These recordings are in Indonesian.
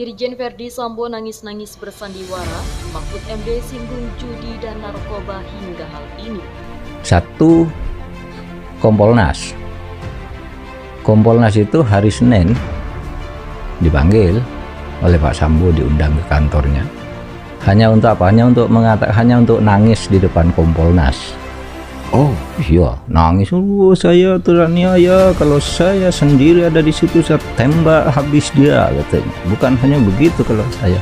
Irjen Verdi Sambo nangis-nangis bersandiwara, Mahfud MD singgung judi dan narkoba hingga hal ini. Satu, Kompolnas. Kompolnas itu hari Senin dipanggil oleh Pak Sambo, diundang ke kantornya. Hanya untuk apa? Hanya untuk nangis di depan Kompolnas. Oh iya, nangis. Saya teraniaya, kalau saya sendiri ada di situ saya tembak habis dia, katanya. Bukan hanya begitu kalau saya.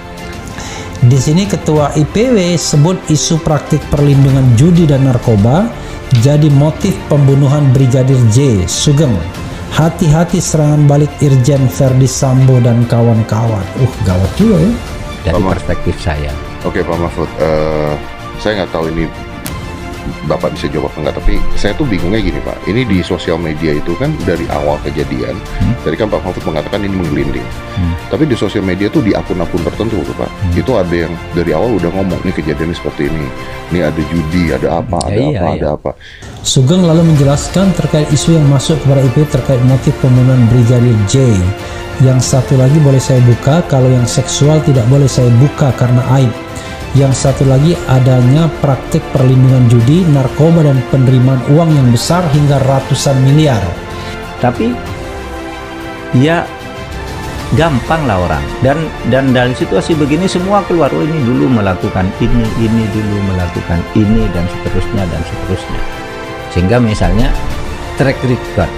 Di sini Ketua IPW sebut isu praktik perlindungan judi dan narkoba jadi motif pembunuhan Brigadir J. Sugeng. Hati-hati serangan balik Irjen Verdi Sambo dan kawan-kawan. Gawat juga ya. Dari perspektif saya. Oke Pak Mahfud, saya nggak tahu ini Bapak bisa jawab apa enggak, tapi saya tuh bingungnya gini Pak, ini di sosial media itu kan dari awal kejadian, tadi kan Pak Mahfud mengatakan ini menggelinding, tapi di sosial media tuh di akun-akun tertentu tuh Pak, itu ada yang dari awal udah ngomong, ini kejadian seperti ini ada judi, ada apa, ada apa. Sugeng lalu menjelaskan terkait isu yang masuk kepada IP terkait motif pembunuhan Brigadir J. Yang satu lagi boleh saya buka, kalau yang seksual tidak boleh saya buka karena aib. Yang satu lagi adanya praktik perlindungan judi, narkoba dan penerimaan uang yang besar hingga ratusan miliar. Tapi ya gampang lah orang, dan dari situasi begini semua keluar, oh ini dulu melakukan ini dulu melakukan ini dan seterusnya. Sehingga misalnya track record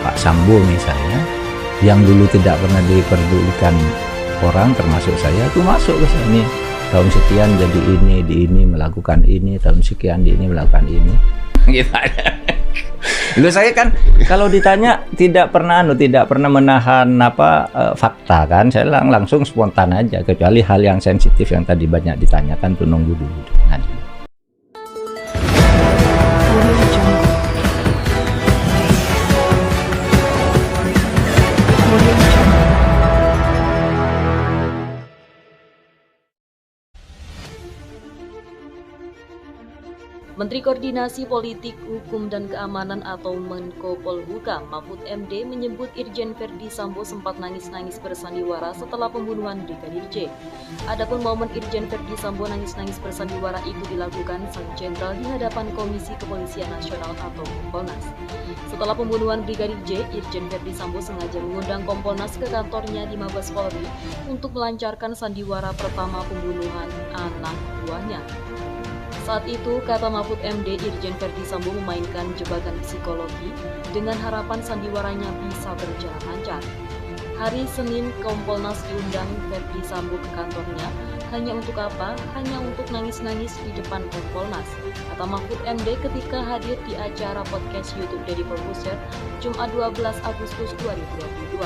Pak Sambo misalnya yang dulu tidak pernah diperdulikan orang termasuk saya itu masuk ke sini. Tahun sekian jadi ini, di ini melakukan ini, tahun sekian di ini melakukan ini. Gitu aja. Lu saya kan kalau ditanya tidak pernah menahan fakta kan, saya langsung spontan aja, kecuali hal yang sensitif yang tadi banyak ditanyakan tuh nunggu dulu. Menteri Koordinasi Politik, Hukum dan Keamanan atau Menko Polhukam Mahfud MD menyebut Irjen Verdi Sambo sempat nangis-nangis bersandiwara setelah pembunuhan Brigadir J. Adapun momen Irjen Verdi Sambo nangis-nangis bersandiwara itu dilakukan sang jenderal di hadapan Komisi Kepolisian Nasional atau Kompolnas. Setelah pembunuhan Brigadir J, Irjen Verdi Sambo sengaja mengundang Kompolnas ke kantornya di Mabes Polri untuk melancarkan sandiwara pertama pembunuhan anak buahnya. Saat itu, kata Mahfud MD, Irjen Verdi Sambo memainkan jebakan psikologi dengan harapan sandiwaranya bisa berjalan lancar. Hari Senin, Kompolnas diundang Verdi Sambo ke kantornya. Hanya untuk apa? Hanya untuk nangis-nangis di depan Kompolnas, kata Mahfud MD ketika hadir di acara podcast YouTube Deddy Corbuzier, Jumat 12 Agustus 2022.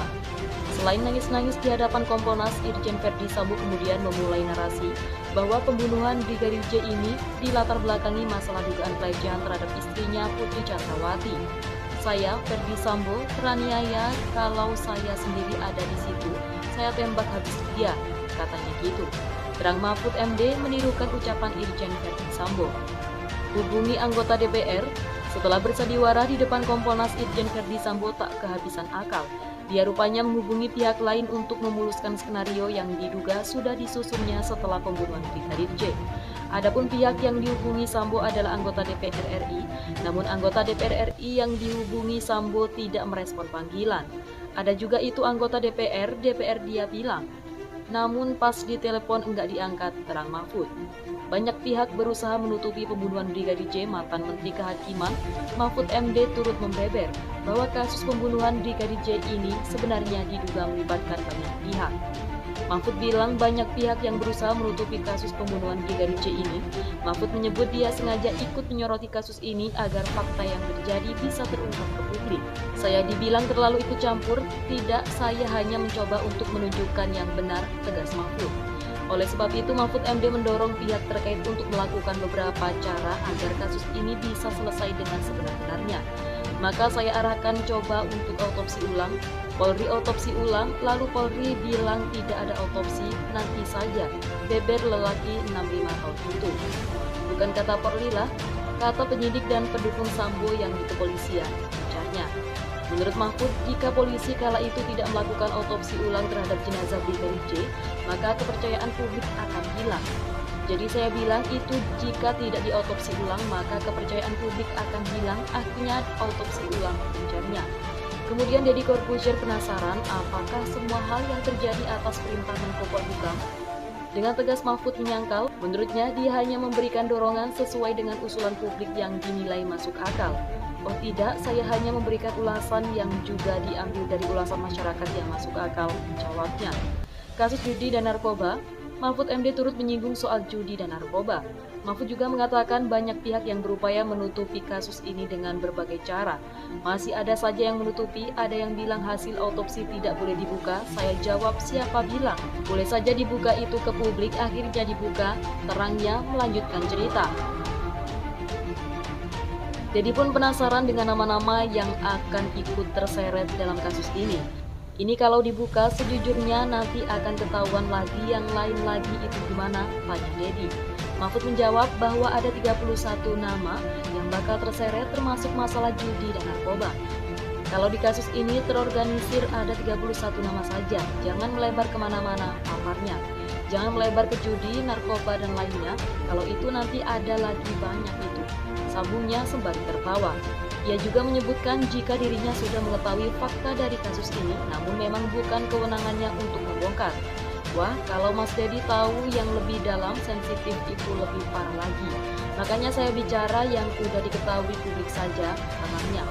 Selain nangis-nangis di hadapan Kompolnas, Irjen Verdi Sambo kemudian memulai narasi bahwa pembunuhan Brigadir J ini dilatar belakangi masalah dugaan pelecehan terhadap istrinya Putri Chandrawati. Saya, Verdi Sambo, teraniaya, kalau saya sendiri ada di situ, saya tembak habis dia, katanya gitu. Terang Mahfud MD menirukan ucapan Irjen Verdi Sambo. Hubungi anggota DPR. Setelah bersandiwara di depan Kompolnas, Irjen Verdi Sambo tak kehabisan akal. Dia rupanya menghubungi pihak lain untuk memuluskan skenario yang diduga sudah disusunnya setelah pembunuhan Brigadir J. Adapun pihak yang dihubungi Sambo adalah anggota DPR RI, namun anggota DPR RI yang dihubungi Sambo tidak merespon panggilan. Ada juga itu anggota DPR dia bilang, namun pas ditelepon enggak diangkat, terang Mahfud. Banyak pihak berusaha menutupi pembunuhan Brigadir J. Mantan Menteri Kehakiman Mahfud MD turut membeber bahwa kasus pembunuhan Brigadir J ini sebenarnya diduga melibatkan banyak pihak. Mahfud bilang banyak pihak yang berusaha menutupi kasus pembunuhan Brigadir J ini. Mahfud menyebut dia sengaja ikut menyoroti kasus ini agar fakta yang terjadi bisa terungkap ke publik. Saya dibilang terlalu ikut campur, tidak, saya hanya mencoba untuk menunjukkan yang benar, tegas Mahfud. Oleh sebab itu, Mahfud MD mendorong pihak terkait untuk melakukan beberapa cara agar kasus ini bisa selesai dengan sebenar-benarnya. Maka saya arahkan coba untuk autopsi ulang. Polri autopsi ulang, lalu Polri bilang tidak ada autopsi, nanti saja. Beber lelaki 65 tahun itu. Bukan kata Polri lah, kata penyidik dan pendukung Sambo yang di kepolisian, ujarnya. Menurut Mahfud, jika polisi kala itu tidak melakukan otopsi ulang terhadap jenazah Brigadir J, maka kepercayaan publik akan hilang. Jadi saya bilang itu jika tidak diotopsi ulang maka kepercayaan publik akan hilang, akhirnya otopsi ulang ujarnya. Kemudian Deddy Corbuzier penasaran apakah semua hal yang terjadi atas perintah Menko Polhukam. Dengan tegas Mahfud menyangkal, menurutnya dia hanya memberikan dorongan sesuai dengan usulan publik yang dinilai masuk akal. Oh tidak, saya hanya memberikan ulasan yang juga diambil dari ulasan masyarakat yang masuk akal, jawabnya. Kasus judi dan narkoba, Mahfud MD turut menyinggung soal judi dan narkoba. Mahfud juga mengatakan banyak pihak yang berupaya menutupi kasus ini dengan berbagai cara. Masih ada saja yang menutupi, ada yang bilang hasil otopsi tidak boleh dibuka. Saya jawab, siapa bilang? Boleh saja dibuka itu ke publik, akhirnya dibuka, terangnya melanjutkan cerita. Deddy pun penasaran dengan nama-nama yang akan ikut terseret dalam kasus ini. Ini kalau dibuka sejujurnya nanti akan ketahuan lagi yang lain lagi itu gimana, tanya Deddy. Mahfud menjawab bahwa ada 31 nama yang bakal terseret termasuk masalah judi dan narkoba. Kalau di kasus ini terorganisir ada 31 nama saja, jangan melebar kemana-mana, paparnya. Jangan melebar ke judi, narkoba dan lainnya, kalau itu nanti ada lagi banyak itu. Sambungnya sembari tertawa. Ia juga menyebutkan jika dirinya sudah mengetahui fakta dari kasus ini, namun memang bukan kewenangannya untuk membongkar. Wah, kalau Mas Deddy tahu yang lebih dalam, sensitif itu lebih parah lagi. Makanya saya bicara yang udah diketahui publik saja, katanya.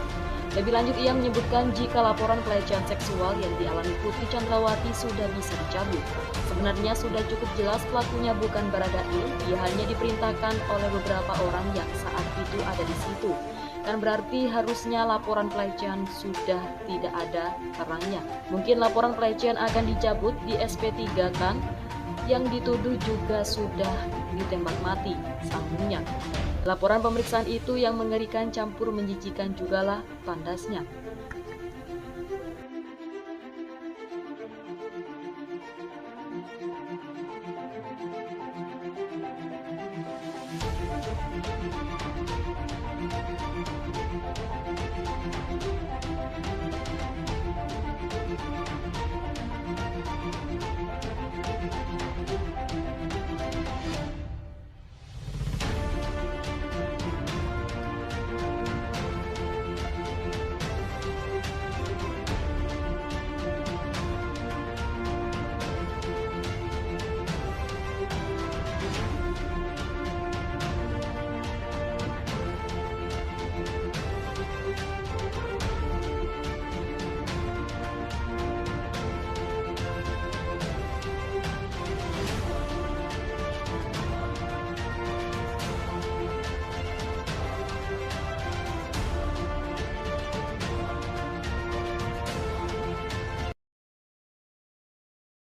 Lebih lanjut ia menyebutkan jika laporan pelecehan seksual yang dialami Putri Chandrawati sudah bisa dicabut. Sebenarnya sudah cukup jelas pelakunya bukan Baradae, dia hanya diperintahkan oleh beberapa orang yang saat itu ada di situ. Kan berarti harusnya laporan pelecehan sudah tidak ada, terangnya. Mungkin laporan pelecehan akan dicabut di SP3 kan? Yang dituduh juga sudah ditembak mati, sambungnya. Laporan pemeriksaan itu yang mengerikan campur menjijikan jugalah, pandasnya.